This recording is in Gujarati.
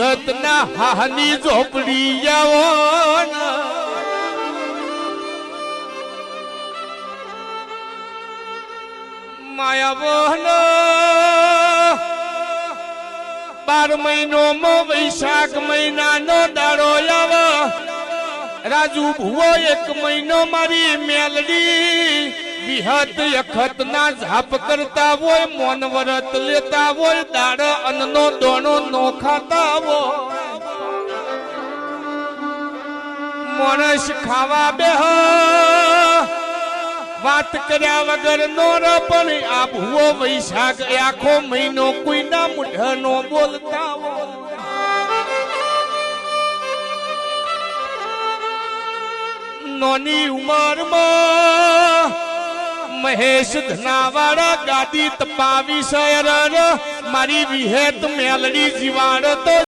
ભગત ના હાની ઝોપડી જાઓ માયા બોહન 12 મહિનો વૈશાખ મહિનાનો દાડો આવે રાજુ ભુવો 1 મહિનો મારી મેલડી વિહત અખત ના ઝાપ કરતા હોય મોન વરત લેતા હોય દાડ અન્નનો દોણો નો ખાતા હોય માણસ ખાવા બેહ વાત કર્યા વગર નો પણ આ ભુવો વૈશાખ આખો મહિનો કોઈના મુઢ નો બોલતા હોય નોની ઉંમરમાં મહેશ ધનાવાળા ગાદી તપાવી શહેર મારી વિહેત મેલડી જીવાડ તો